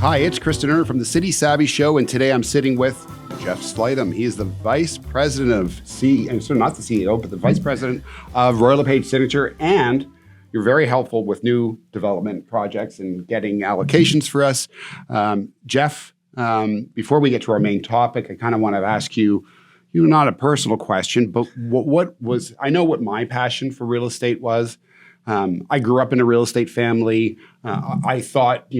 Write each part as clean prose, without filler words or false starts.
Hi, it's Kristan Erner from the City Savvy Show, and today I'm sitting with Jeff Slightham. He is the Vice President of not the CEO, but the Vice President of Royal LePage Signature, and you're very helpful with new development projects and getting allocations for us. Jeff, before we get to our main topic, I kind of want to ask you, not a personal question, but I know what my passion for real estate was. I grew up in a real estate family. I thought,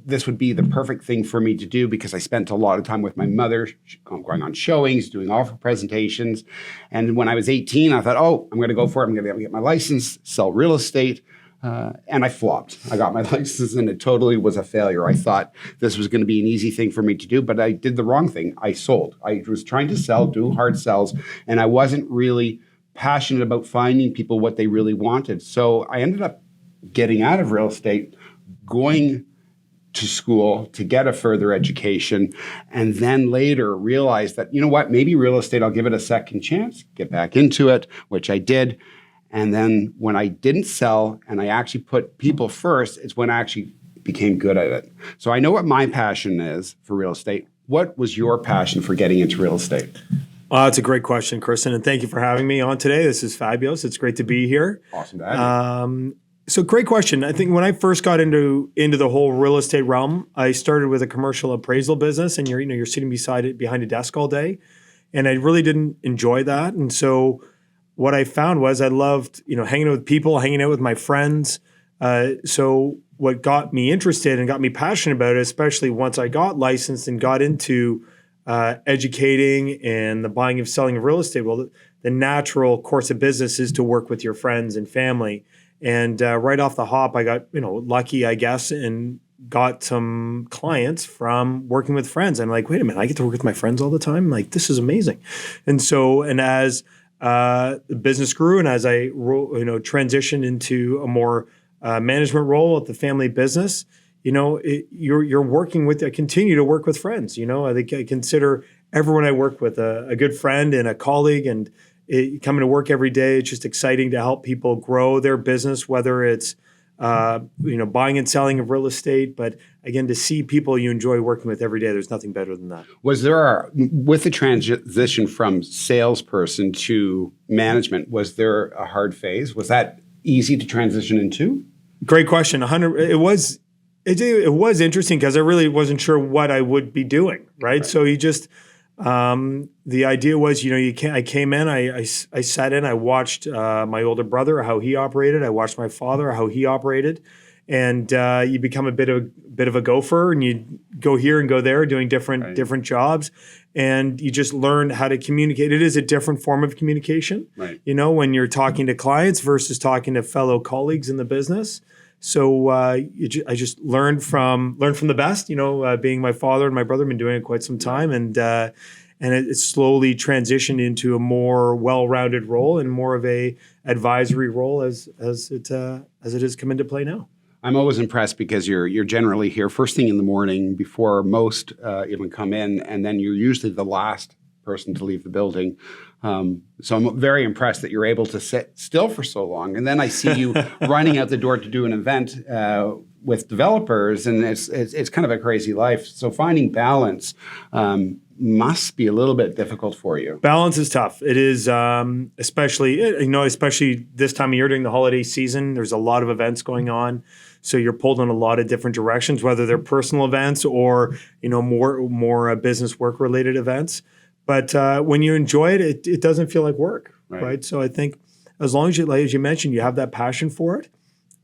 this would be the perfect thing for me to do because I spent a lot of time with my mother, going on showings, doing offer presentations. And when I was 18, I thought, I'm going to go for it. I'm going to get my license, sell real estate. And I flopped. I got my license and it totally was a failure. I thought this was going to be an easy thing for me to do, but I did the wrong thing. I sold. I was trying to sell, do hard sells, and I wasn't really passionate about finding people what they really wanted. So I ended up getting out of real estate, going to school to get a further education, and then later realized that, maybe real estate, I'll give it a second chance, get back into it, which I did. And then when I didn't sell and I actually put people first, it's when I actually became good at it. So I know what my passion is for real estate. What was your passion for getting into real estate? That's a great question, Kristan, and thank you for having me on today. This is fabulous. It's great to be here. Awesome to have you. So great question. I think when I first got into the whole real estate realm, I started with a commercial appraisal business, and you're sitting behind a desk all day, and I really didn't enjoy that. And so what I found was I loved hanging out with people, hanging out with my friends. So what got me interested and got me passionate about it, especially once I got licensed and got into educating and the buying and selling of real estate, well, the natural course of business is to work with your friends and family. And right off the hop, I got, lucky, I guess, and got some clients from working with friends. I'm like, wait a minute, I get to work with my friends all the time? Like, this is amazing. And as the business grew and as I transitioned into a more management role at the family business, you're working with, I continue to work with friends. I think I consider everyone I work with a good friend and a colleague, and coming to work every day, it's just exciting to help people grow their business, whether it's buying and selling of real estate. But again, to see people you enjoy working with every day, there's nothing better than that. Was there, with the transition from salesperson to management, was there a hard phase? Was that easy to transition into? Great question. It was interesting because I really wasn't sure what I would be doing. Right. So you just. The idea was, I came in, I sat in, I watched my older brother, how he operated. I watched my father, how he operated. And you become a bit of a gopher, and you go here and go there doing different jobs. And you just learn how to communicate. It is a different form of communication, right? When you're talking to clients versus talking to fellow colleagues in the business. So I just learned from the best, being my father and my brother. Have been doing it quite some time, and it slowly transitioned into a more well-rounded role and more of a advisory role as it has come into play now. I'm always impressed because you're generally here first thing in the morning before most even come in, and then you're usually the last person to leave the building. So I'm very impressed that you're able to sit still for so long. And then I see you running out the door to do an event with developers, and it's kind of a crazy life. So finding balance must be a little bit difficult for you. Balance is tough. It is, especially this time of year during the holiday season. There's a lot of events going on. So you're pulled in a lot of different directions, whether they're personal events or more business work related events. But when you enjoy it, it doesn't feel like work, right? So I think as long as as you mentioned, you have that passion for it,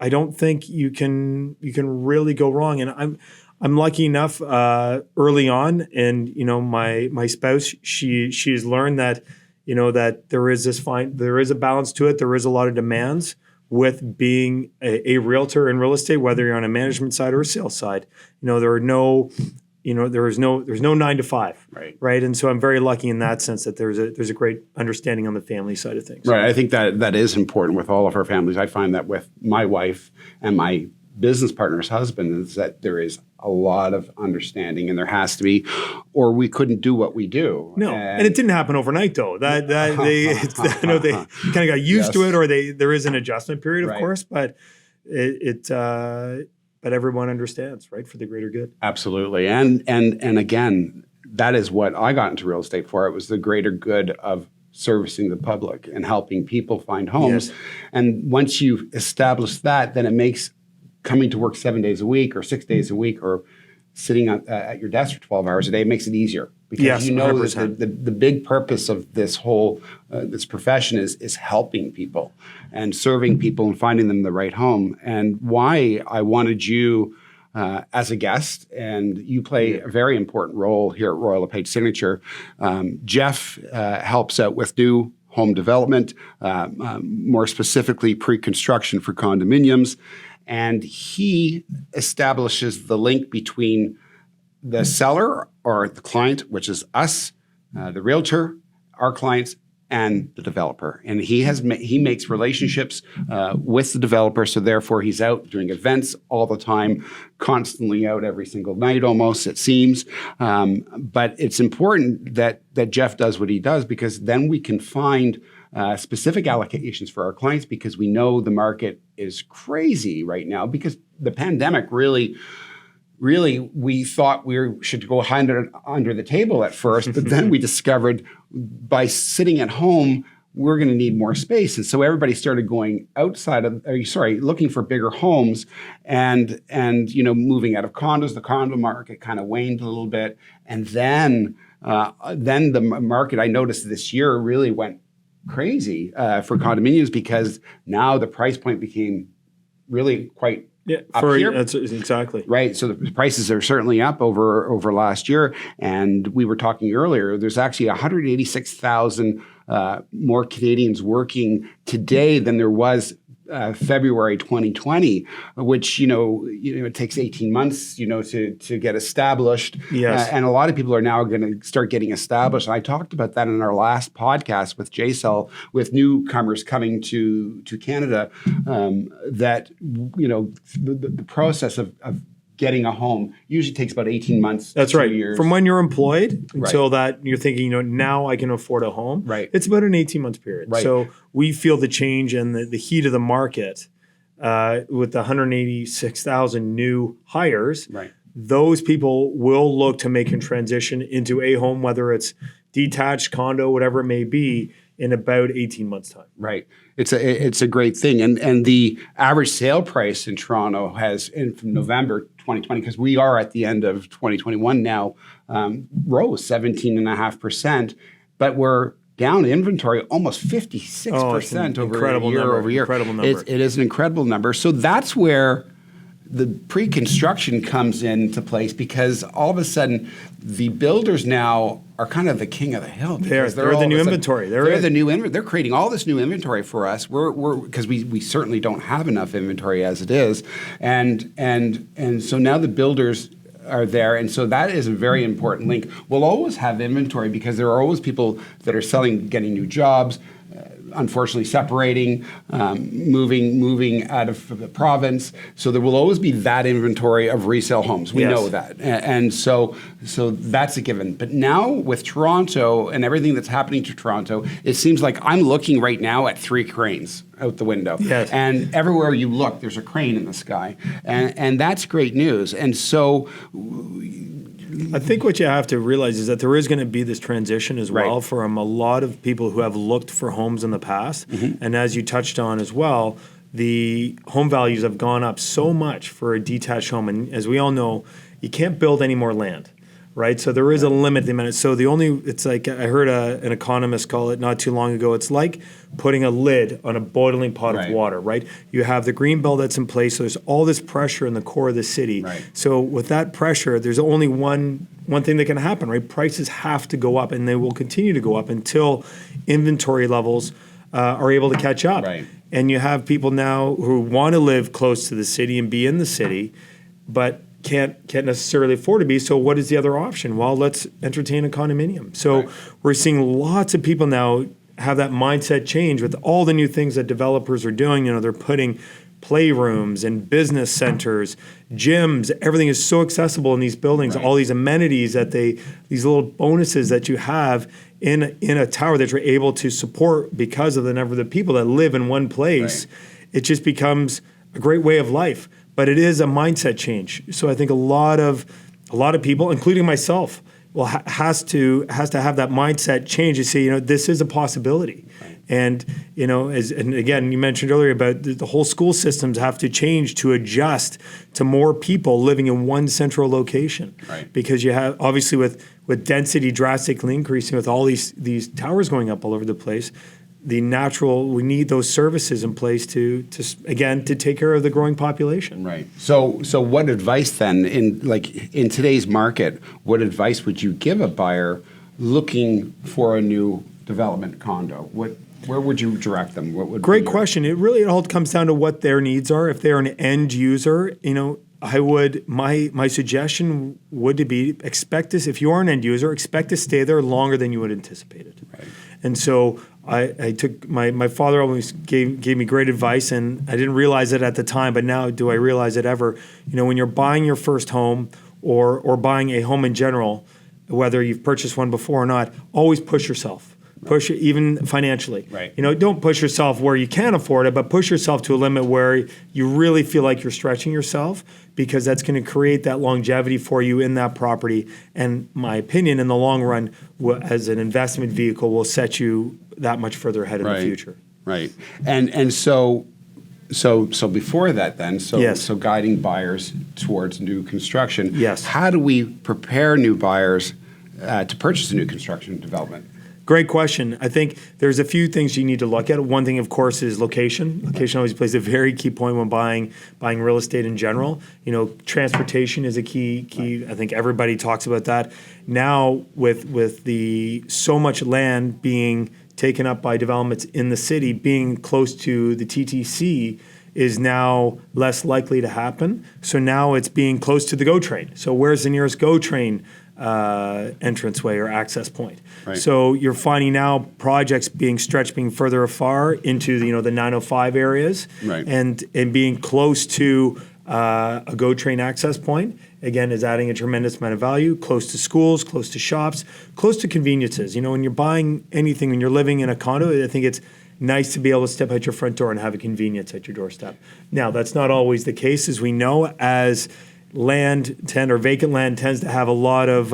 I don't think you can really go wrong. And I'm lucky enough early on, and my spouse, she's learned that that there is a balance to it. There is a lot of demands with being a realtor in real estate, whether you're on a management side or a sales side. There's no 9 to 5, right? And so I'm very lucky in that sense that there's a great understanding on the family side of things. Right. I think that is important with all of our families. I find that with my wife and my business partner's husband is that there is a lot of understanding, and there has to be, or we couldn't do what we do. No, and it didn't happen overnight, though. They kind of got used to it, or there is an adjustment period, of course. But but everyone understands, right, for the greater good. Absolutely. And again, that is what I got into real estate for. It was the greater good of servicing the public and helping people find homes. Yes. And once you establish that, then it makes coming to work 7 days a week or 6 days a week or sitting at your desk for 12 hours a day makes it easier. Because Yes, you know 100%. that the big purpose of this whole this profession is helping people and serving people and finding them the right home. And why I wanted you as a guest, and you play a very important role here at Royal LePage Signature. Jeff helps out with new home development, more specifically pre-construction for condominiums, and he establishes the link between the seller or the client, which is us, the realtor, our clients, and the developer. And he makes relationships with the developer, so therefore he's out doing events all the time, constantly out every single night almost, it seems. But it's important that Jeff does what he does, because then we can find specific allocations for our clients, because we know the market is crazy right now, because the pandemic really, we thought we should go under the table at first, but then we discovered by sitting at home, we're going to need more space. And so everybody started going looking for bigger homes and moving out of condos. The condo market kind of waned a little bit. And then the market, I noticed this year, really went crazy for condominiums, because now the price point became really quite up here. That's exactly right. So the prices are certainly up over last year. And we were talking earlier, there's actually 186,000 more Canadians working today than there was February 2020, which it takes 18 months to get established. Yes. And a lot of people are now going to start getting established. And I talked about that in our last podcast with JSL, with newcomers coming to Canada, that the process of getting a home usually takes about 18 months. That's to right. 2 years. From when you're employed until Right. that you're thinking, now I can afford a home. Right. It's about an 18-month period. Right. So we feel the change and the heat of the market with the 186,000 new hires. Right. Those people will look to make a transition into a home, whether it's detached, condo, whatever it may be, in about 18 months' time. Right. It's a great thing. And the average sale price in Toronto from November 2020, because we are at the end of 2021 now, rose 17.5%, but we're down inventory almost 56% over year. Incredible number. It is an incredible number. So that's where the pre-construction comes into place, because all of a sudden the builders now are kind of the king of the hill. They're the new inventory. They're the new inventory. They're creating all this new inventory for us. We're because we certainly don't have enough inventory as it is, and so now the builders are there, and so that is a very important link. We'll always have inventory, because there are always people that are selling, getting new jobs, unfortunately separating, moving out of the province. So there will always be that inventory of resale homes. We know that. And so that's a given. But now with Toronto and everything that's happening to Toronto, it seems like I'm looking right now at 3 cranes out the window. Yes. And everywhere you look, there's a crane in the sky. And that's great news. And so I think what you have to realize is that there is going to be this transition as well from a lot of people who have looked for homes in the past. Mm-hmm. And as you touched on as well, the home values have gone up so much for a detached home. And as we all know, you can't build any more land, right? So there is a limit to the amount. So it's like, I heard an economist call it not too long ago, it's like putting a lid on a boiling pot of water, right? You have the green belt that's in place, so there's all this pressure in the core of the city. Right. So with that pressure, there's only one thing that can happen, right? Prices have to go up, and they will continue to go up until inventory levels are able to catch up. Right. And you have people now who want to live close to the city and be in the city, but can't necessarily afford to be. So what is the other option? Well, let's entertain a condominium. So we're seeing lots of people now have that mindset change with all the new things that developers are doing. They're putting playrooms and business centers, gyms, everything is so accessible in these buildings, all these amenities that these little bonuses that you have in a tower that you're able to support because of the number of the people that live in one place. It just becomes a great way of life. but it is a mindset change. So I think a lot of people, including myself, has to have that mindset change to say, this is a possibility. And, and again, you mentioned earlier about the whole school systems have to change to adjust to more people living in one central location. Right. Because you have, obviously, with density drastically increasing, with all these towers going up all over the place, we need those services in place to take care of the growing population. Right. So what advice then in today's market, what advice would you give a buyer looking for a new development condo? Where would you direct them? What would Great question. It really all comes down to what their needs are. If they're an end user, my suggestion would be expect this. If you are an end user, expect to stay there longer than you would anticipate it. Right. And so I took my father always gave me great advice, and I didn't realize it at the time, but now do I realize it ever? When you're buying your first home or buying a home in general, whether you've purchased one before or not, always push yourself. Push it even financially. Right. Don't push yourself where you can't afford it, but push yourself to a limit where you really feel like you're stretching yourself, because that's going to create that longevity for you in that property. And my opinion, in the long run, as an investment vehicle, will set you that much further ahead in the future. Right. And so before that then, Yes. so guiding buyers towards new construction. Yes. How do we prepare new buyers to purchase a new construction development? Great question. I think there's a few things you need to look at. One thing, of course, is location. Location always plays a very key point when buying real estate in general. Transportation is a key. I think everybody talks about that. Now, with the so much land being taken up by developments in the city, being close to the TTC is now less likely to happen. So now it's being close to the GO train. So where's the nearest GO train entranceway or access point? Right. So you're finding now projects being further afar into the 905 areas, Right. and being close to a GO train access point, again, is adding a tremendous amount of value, close to schools, close to shops, close to conveniences. When you're buying anything, when you're living in a condo, I think it's nice to be able to step out your front door and have a convenience at your doorstep. Now, that's not always the case, as we know, as vacant land tends to have a lot of,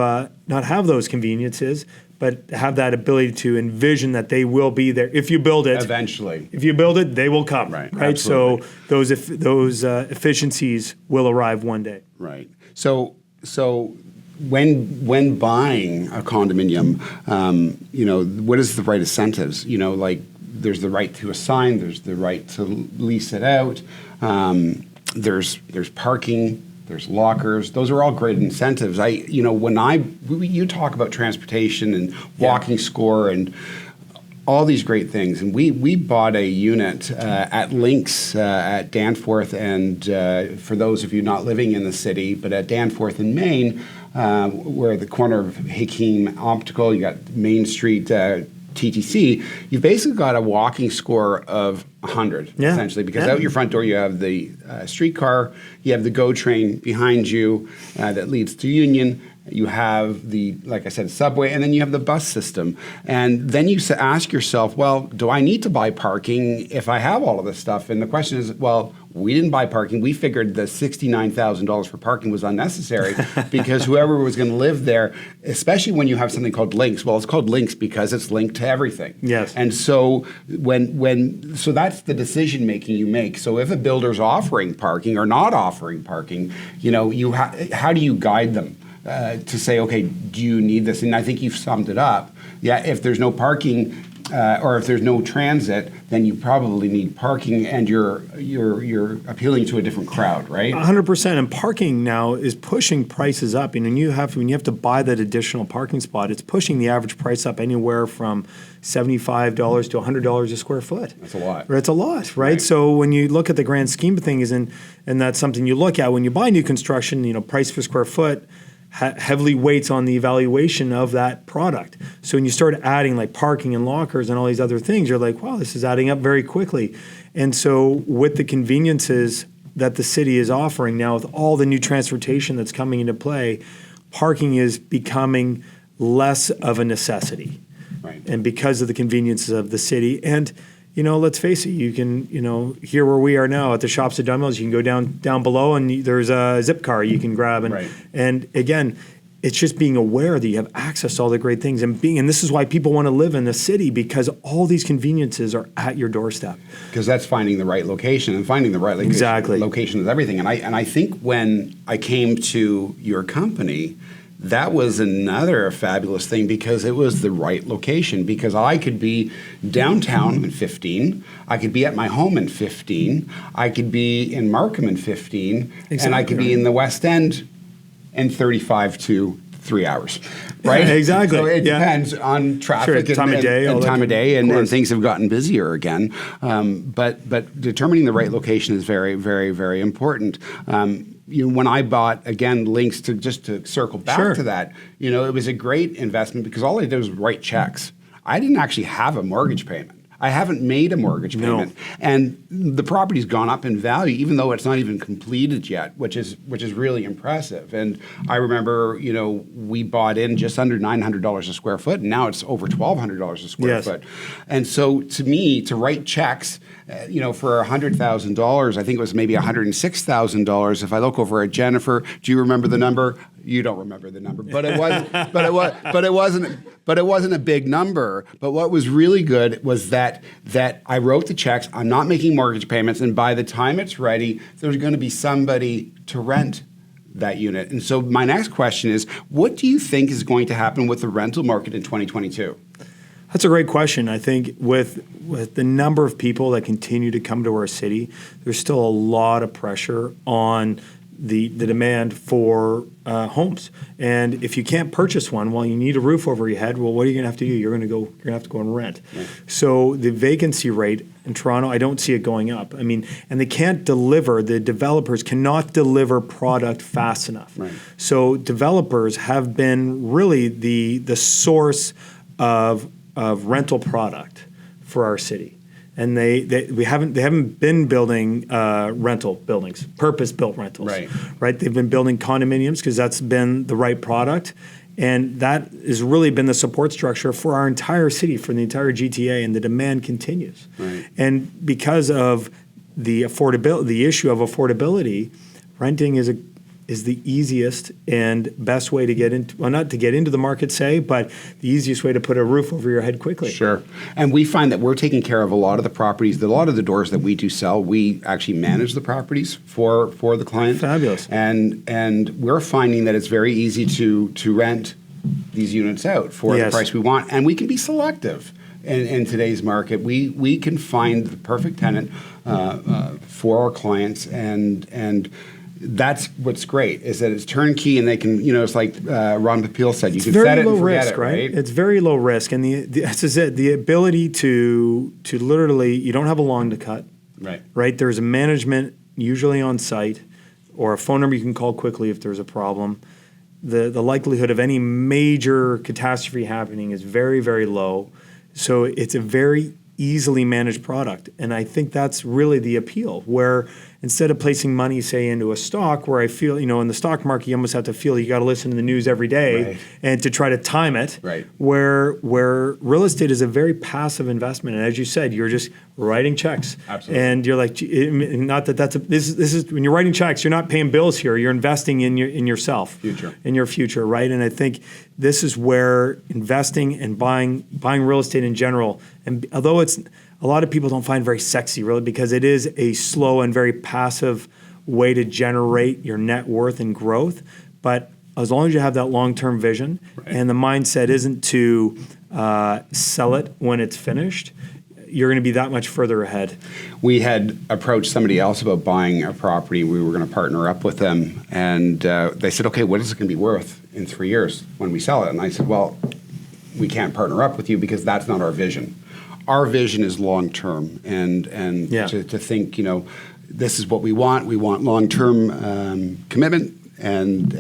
not have those conveniences, but have that ability to envision that they will be there if you build it. Eventually. If you build it, they will come. Right. So Absolutely. those efficiencies will arrive one day. Right. So when buying a condominium, what is the right incentives? There's the right to assign, there's the right to lease it out, there's parking, there's lockers. Those are all great incentives. You talk about transportation and walking score and all these great things. And we bought a unit at Lynx at Danforth, and for those of you not living in the city, but at Danforth in Maine, where the corner of Hakeem Optical, you got Main Street TTC, you've basically got a walking score of 100, essentially, because out your front door you have the streetcar, you have the GO train behind you that leads to Union, you have the, like I said, subway, and then you have the bus system. And then you ask yourself, well, do I need to buy parking if I have all of this stuff? And the question is, well, we didn't buy parking. We figured the $69,000 for parking was unnecessary because whoever was going to live there, especially when you have something called links, well, it's called links because it's linked to everything. Yes. And so so that's the decision making you make. So if a builder's offering parking or not offering parking, how do you guide them? To say, okay, do you need this? And I think you've summed it up. Yeah, if there's no parking or if there's no transit, then you probably need parking, and you're appealing to a different crowd, right? 100%. And parking now is pushing prices up. And when you have to buy that additional parking spot, it's pushing the average price up anywhere from $75 to $100 a square foot. That's a lot. It's a lot, right? So when you look at the grand scheme of things, and that's something you look at when you buy new construction, price per square foot heavily weights on the evaluation of that product. So when you start adding like parking and lockers and all these other things, you're like, wow, this is adding up very quickly. And so with the conveniences that the city is offering now, with all the new transportation that's coming into play, parking is becoming less of a necessity. Right. And because of the conveniences of the city. And let's face it, you can, here where we are now at the Shops at Dunmills, you can go down below and there's a zip car you can grab. And, Right. and again, it's just being aware that you have access to all the great things and this is why people want to live in the city, because all these conveniences are at your doorstep. Because that's finding the right location, and finding the right location, Exactly. location is everything. And I think when I came to your company, that was another fabulous thing, because it was the right location. Because I could be downtown in 15, I could be at my home in 15, I could be in Markham in 15, and I could be in the West End in 35 to 3 hours, right? Exactly. So it Yeah. depends on traffic Sure, time of day, all and that time of day, of and course. things have gotten busier again. But determining the right location is very, very, very important. When I bought, again, links to circle back Sure. to that, it was a great investment, because all I did was write checks. I didn't actually have a mortgage payment. I haven't made a mortgage No. payment, and the property's gone up in value, even though it's not even completed yet, which is really impressive. And I remember, we bought in just under $900 a square foot, and now it's over $1,200 a square Yes. foot. And so, to me, to write checks, for $100,000, I think it was maybe $106,000. If I look over at Jennifer, do you remember the number? You don't remember the number, but it was, but it wasn't a big number. But what was really good was that I wrote the checks. I'm not making mortgage payments, and by the time it's ready, there's going to be somebody to rent that unit. And so my next question is, what do you think is going to happen with the rental market in 2022? That's a great question. I think with the number of people that continue to come to our city, there's still a lot of pressure on the demand for homes. And if you can't purchase one, well, you need a roof over your head. Well, what are you going to have to do? You're going to have to go and rent. Right. So the vacancy rate in Toronto, I don't see it going up. I mean, and they can't deliver. The developers cannot deliver product fast enough. Right. So developers have been really the source of rental product for our city. And they haven't been building rental buildings, purpose-built rentals, right? They've been building condominiums because that's been the right product, and that has really been the support structure for our entire city, for the entire GTA, and the demand continues. Right. And because of the affordability, the issue of affordability, renting is the easiest and best way to get into, well, not to get into the market, but the easiest way to put a roof over your head quickly. Sure. And we find that we're taking care of a lot of the properties, a lot of the doors that we do sell, we actually manage the properties for the client. Fabulous. And we're finding that it's very easy to rent these units out for the price we want. And we can be selective in today's market. We can find the perfect tenant for our clients, and that's what's great, is that it's turnkey, and they can, it's like Ron Papil said, you can set it and forget it, right? It's very low risk, and this is it. The ability to literally, you don't have a lawn to cut, right? There's a management usually on site, or a phone number you can call quickly if there's a problem. The likelihood of any major catastrophe happening is very, very low. So it's a very easily managed product, and I think that's really the appeal, where instead of placing money, say, into a stock, where I feel, in the stock market, you almost have to feel you got to listen to the news every day and to try to time it, where real estate is a very passive investment. And as you said, you're just writing checks. Absolutely. And you're like, not that this is when you're writing checks, you're not paying bills here, you're investing in yourself, in your future, right? And I think this is where investing and buying real estate in general, and although it's a lot of people don't find very sexy, really, because it is a slow and very passive way to generate your net worth and growth. But as long as you have that long-term vision and the mindset isn't to sell it when it's finished, you're going to be that much further ahead. We had approached somebody else about buying a property. We were going to partner up with them, and they said, okay, what is it going to be worth in 3 years when we sell it? And I said, well, we can't partner up with you because that's not our vision. Our vision is long-term, and to think, this is what we want. We want long-term commitment, and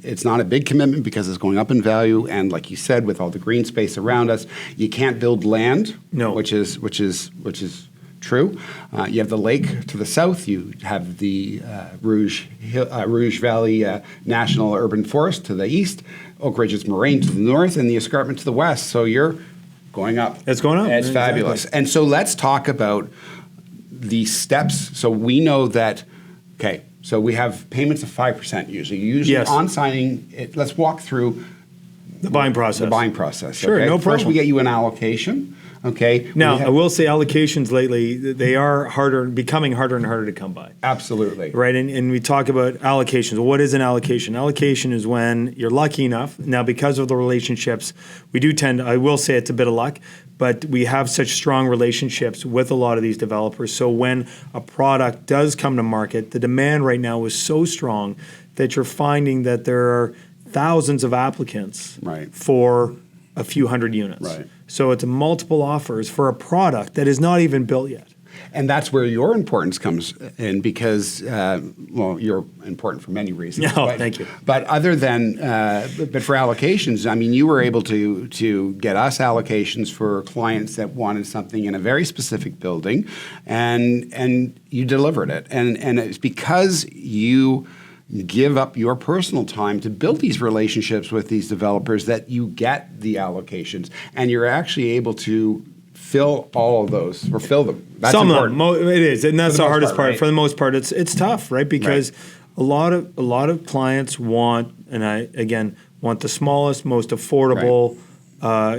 it's not a big commitment because it's going up in value. And like you said, with all the green space around us, you can't build land, which is true. You have the lake to the south. You have the Rouge Valley National Urban Forest to the east, Oak Ridges Moraine to the north, and the escarpment to the west. So you're going up. It's going up. It's Exactly. fabulous. And so let's talk about the steps. So we know that, okay, so we have payments of 5% usually. Usually Yes. on signing, let's walk through The buying process. the buying process. Sure, okay? no First, problem. we get you an allocation. Okay. Now, I will say allocations lately, they are becoming harder and harder to come by. Absolutely. Right, and we talk about allocations. What is an allocation? Allocation is when you're lucky enough. Now, because of the relationships, we do tend, I will say it's a bit of luck, but we have such strong relationships with a lot of these developers. So when a product does come to market, the demand right now is so strong that you're finding that there are thousands of applicants Right. for a few hundred units. Right. So it's multiple offers for a product that is not even built yet. And that's where your importance comes in because, well, you're important for many reasons. Oh, but, thank you. But other than, but for allocations, I mean, you were able to get us allocations for clients that wanted something in a very specific building, and you delivered it. And it's because you give up your personal time to build these relationships with these developers that you get the allocations, and you're actually able to fill all of those or fill them. That's Some important. of them, it is, and that's For the the most hardest part. right? For the most part, it's tough, right? Because a lot of clients want, and I again want the smallest, most affordable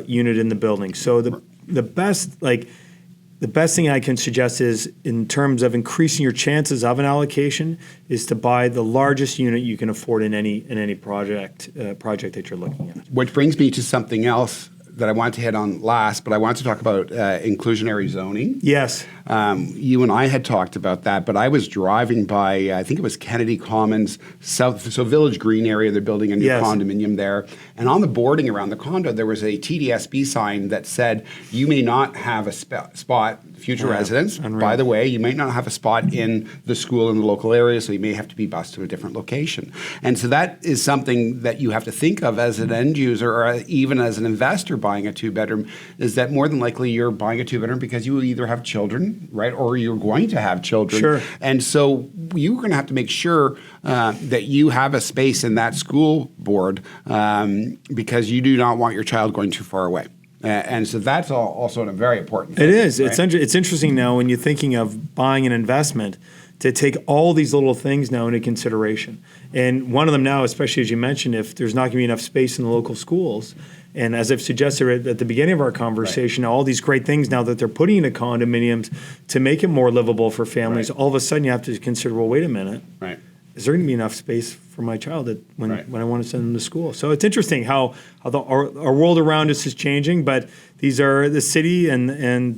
unit in the building. So the best thing I can suggest is, in terms of increasing your chances of an allocation, is to buy the largest unit you can afford in any project that you're looking at. Which brings me to something else that I wanted to hit on last, but I wanted to talk about inclusionary zoning. Yes. You and I had talked about that, but I was driving by, I think it was Kennedy Commons, South, so Village Green area. They're building a new Yes. condominium there. And on the boarding around the condo, there was a TDSB sign that said, you may not have a spot, future residents. Unreal. By the way, you might not have a spot in the school in the local area, so you may have to be bused to a different location. And so that is something that you have to think of as an end user or even as an investor buying a two-bedroom, is that more than likely you're buying a two-bedroom because you will either have children, right, or you're going to have children. Sure. And so you're going to have to make sure that you have a space in that school board because you do not want your child going too far away. And so that's also a very important thing. It is. Right? It's interesting now when you're thinking of buying an investment to take all these little things now into consideration. And one of them now, especially as you mentioned, if there's not going to be enough space in the local schools, and as I've suggested at the beginning of our conversation, all these great things now that they're putting into condominiums to make it more livable for families, all of a sudden you have to consider, well, wait a minute. Right. Is there going to be enough space for my child when I want to send them to school? So it's interesting how our world around us is changing, but these are the city and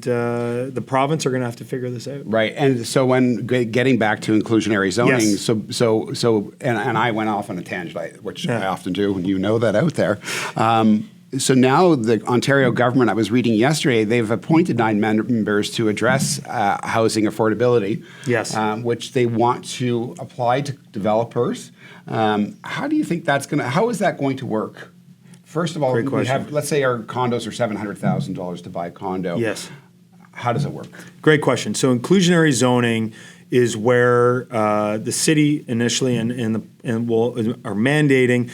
the province are going to have to figure this out. Right, and so when getting back to inclusionary zoning, Yes. so I went off on a tangent, which I often do, and you know that out there. So now the Ontario government, I was reading yesterday, they've appointed 9 members to address housing affordability. Yes. Which they want to apply to developers. How do you think how is that going to work? First of all, Great we question. have, let's say our condos are $700,000 to buy a condo. Yes. How does it work? Great question. So inclusionary zoning is where the city initially are mandating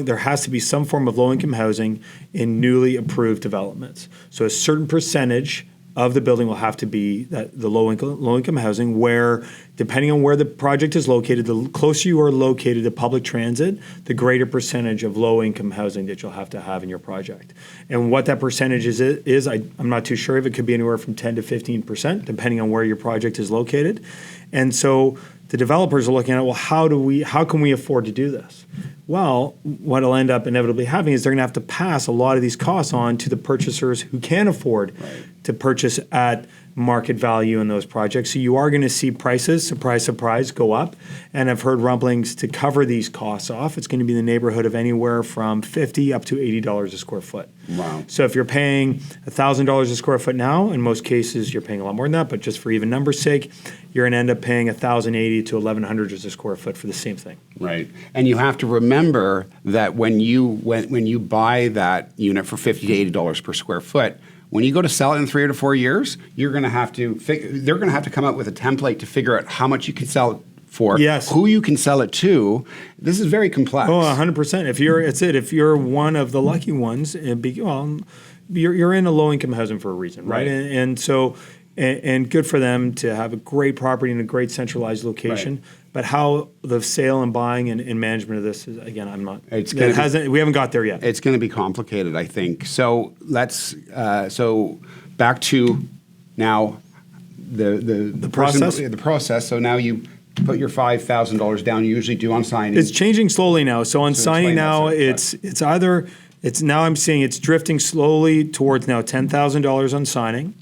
there has to be some form of low-income housing in newly approved developments. So a certain percentage of the building will have to be the low-income housing, where depending on where the project is located, the closer you are located to public transit, the greater percentage of low-income housing that you'll have to have in your project. And what that percentage is I'm not too sure if it could be anywhere from 10 to 15%, depending on where your project is located. And so the developers are looking at, well, how can we afford to do this? Well, what will end up inevitably happening is they're going to have to pass a lot of these costs on to the purchasers who can afford to purchase at market value in those projects. So you are going to see prices, surprise, surprise, go up. And I've heard rumblings to cover these costs off. It's going to be in the neighborhood of anywhere from $50 up to $80 a square foot. Wow. So if you're paying $1,000 a square foot now, in most cases you're paying a lot more than that, but just for even numbers' sake, you're going to end up paying $1,080 to $1,100 a square foot for the same thing. Right, and you have to remember that when you buy that unit for $50 to $80 per square foot, when you go to sell it in 3 or 4 years, you're going to have to they're going to have to come up with a template to figure out how much you can sell it for, Yes. who you can sell it to. This is very complex. Oh, 100%. If you're one of the lucky ones, you're in a low income housing for a reason, right? Right. And so and good for them to have a great property in a great centralized location. Right. But how the sale and buying and management of this is, again, I'm not. We haven't got there yet. It's going to be complicated, I think. So let's so back to now the process. The process. So now you put your $5,000 down. You usually do on signing. It's changing slowly now. So on signing now, explain that, it's either now I'm seeing it's drifting slowly towards now $10,000 on signing.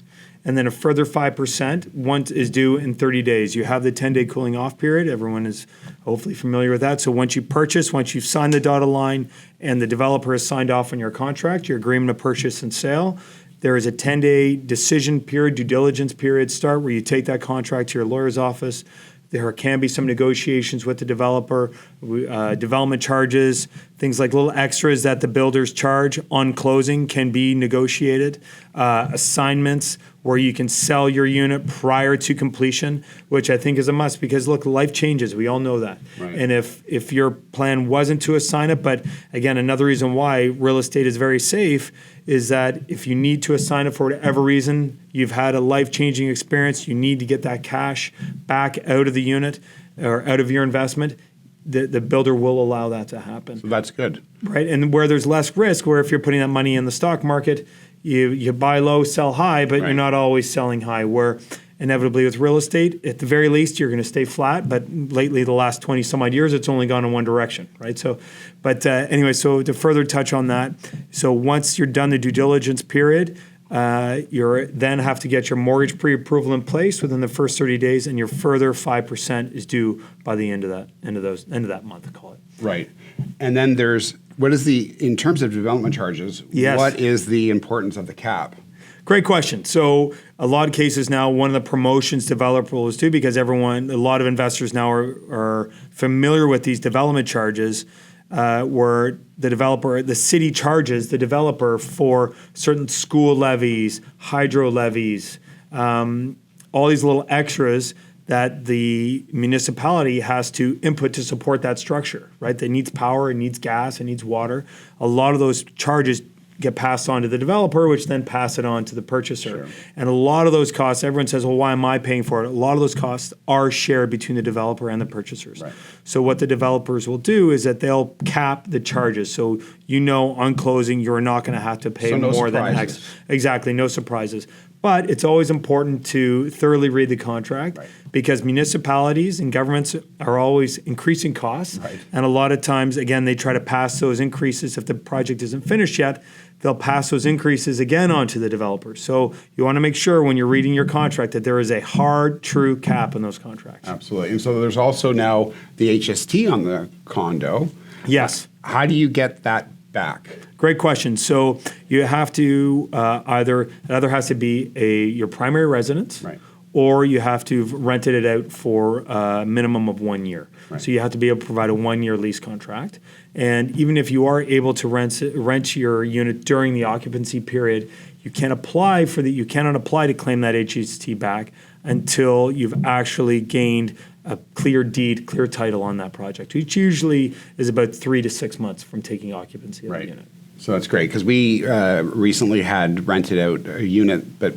And then a further 5% once is due in 30 days. You have the 10-day cooling off period. Everyone is hopefully familiar with that. So once you purchase, once you've signed the dotted line and the developer has signed off on your contract, your agreement of purchase and sale, there is a 10-day decision period, due diligence period start where you take that contract to your lawyer's office. There can be some negotiations with the developer, development charges, things like little extras that the builders charge on closing can be negotiated. Assignments where you can sell your unit prior to completion, which I think is a must because look, life changes. We all know that. Right. And if your plan wasn't to assign it, but again, another reason why real estate is very safe is that if you need to assign it for whatever reason, you've had a life-changing experience, you need to get that cash back out of the unit or out of your investment, the builder will allow that to happen. So that's good. Right, and where there's less risk, where if you're putting that money in the stock market, you buy low, sell high, but you're not always selling high, where inevitably with real estate, at the very least, you're going to stay flat, but lately, the last 20 some odd years, it's only gone in one direction, right? So, but anyway, so to further touch on that, so once you're done the due diligence period, you then have to get your mortgage pre-approval in place within the first 30 days, and your further 5% is due by the end of that month, call it. Right. And then in terms of development charges, Yes. What is the importance of the cap? Great question. So a lot of cases now, one of the promotions developers do, because a lot of investors now are familiar with these development charges, where the city charges the developer for certain school levies, hydro levies, all these little extras that the municipality has to input to support that structure, right? It needs power, it needs gas, it needs water. A lot of those charges get passed on to the developer, which then pass it on to the purchaser. Sure. And a lot of those costs, everyone says, well, why am I paying for it? A lot of those costs are shared between the developer and the purchasers. Right. So what the developers will do is that they'll cap the charges. So on closing, you're not going to have to pay more than X. Exactly, no surprises. But it's always important to thoroughly read the contract, because municipalities and governments are always increasing costs. Right. And a lot of times, again, they try to pass those increases. If the project isn't finished yet, they'll pass those increases again on to the developer. So you want to make sure when you're reading your contract that there is a hard, true cap in those contracts. Absolutely. And so there's also now the HST on the condo. Yes. How do you get that back? Great question. So you have to either has to be your primary residence, right, or you have to have rented it out for a minimum of 1 year. Right. So you have to be able to provide a 1-year lease contract. And even if you are able to rent your unit during the occupancy period, you cannot apply to claim that HST back until you've actually gained a clear deed, clear title on that project, which usually is about 3 to 6 months from taking occupancy of the unit. So that's great, because we recently had rented out a unit, but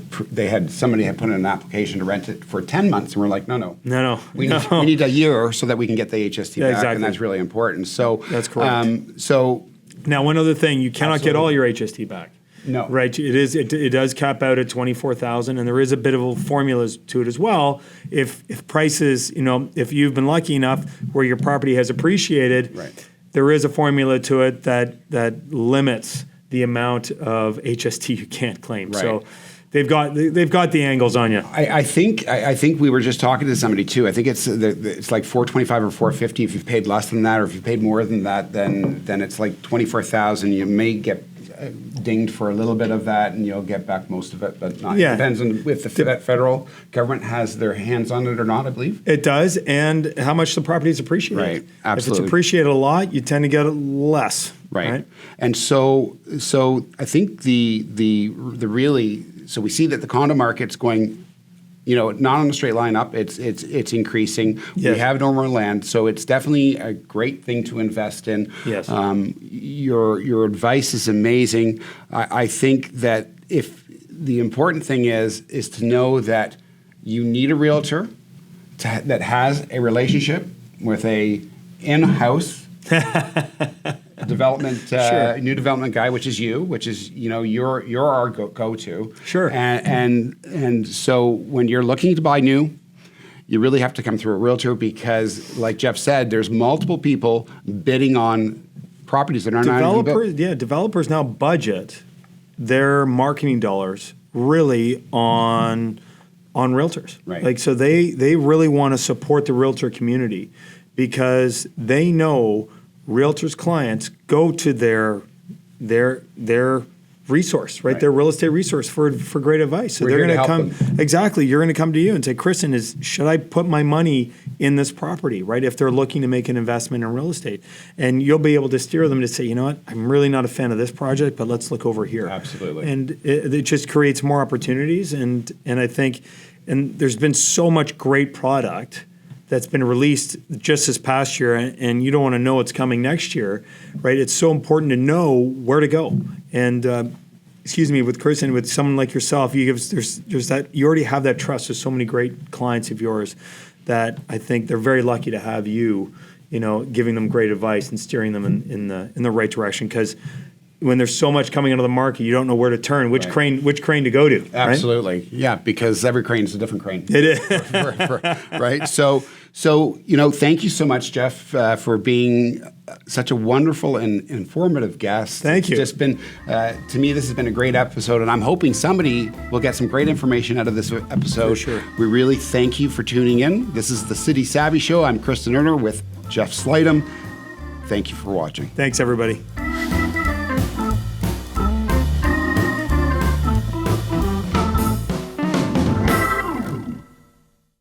somebody had put in an application to rent it for 10 months, and we're like, no. We need a year so that we can get the HST back, exactly. And that's really important. So that's correct. Now, one other thing, you cannot get all your HST back. No. Right. It does cap out at $24,000, and there is a bit of a formula to it as well. If prices, if you've been lucky enough where your property has appreciated, right, there is a formula to it that limits the amount of HST you can't claim. Right. So they've got the angles on you. I think we were just talking to somebody too. I think it's like $425 or $450 if you've paid less than that, or if you paid more than that, then it's like $24,000. You may get dinged for a little bit of that, and you'll get back most of it, but not. Yeah. It depends on if the federal government has their hands on it or not, I believe. It does, and how much the property is appreciated. Right, absolutely. If it's appreciated a lot, you tend to get less. Right. And so I think so we see that the condo market's going not on a straight line up. It's increasing. Yes. We have no more land, so it's definitely a great thing to invest in. Yes. Your advice is amazing. I think that if the important thing is to know that you need a realtor that has a relationship with a in-house development, Sure. new development guy, which is you're our go-to. Sure. And so when you're looking to buy new, you really have to come through a realtor because, like Jeff said, there's multiple people bidding on properties that are not even built. Developers now budget their marketing dollars really on realtors. Right. Like, so they really want to support the realtor community because they know realtors' clients go to their resource, right? Their real estate resource for great advice. So We're they're here to going to help come. them. Exactly. You're going to come to you and say, Kristan, should I put my money in this property, right? If they're looking to make an investment in real estate. And you'll be able to steer them to say, you know what, I'm really not a fan of this project, but let's look over here. Absolutely. And it just creates more opportunities. And I think, and there's been so much great product that's been released just this past year, and you don't want to know what's coming next year, right? It's so important to know where to go. And with Kristan, with someone like yourself, there's that you already have that trust. There's so many great clients of yours that I think they're very lucky to have you, giving them great advice and steering them in the right direction. Because when there's so much coming into the market, you don't know where to turn, which crane to go to. Absolutely, right? Yeah, because every crane is a different crane. It is. Right. So thank you so much, Jeff, for being such a wonderful and informative guest. Thank you. It's just been, to me, this has been a great episode, and I'm hoping somebody will get some great information out of this episode. For sure. We really thank you for tuning in. This is the City Savvy Show. I'm Kristan Erner with Jeff Slightham. Thank you for watching. Thanks, everybody.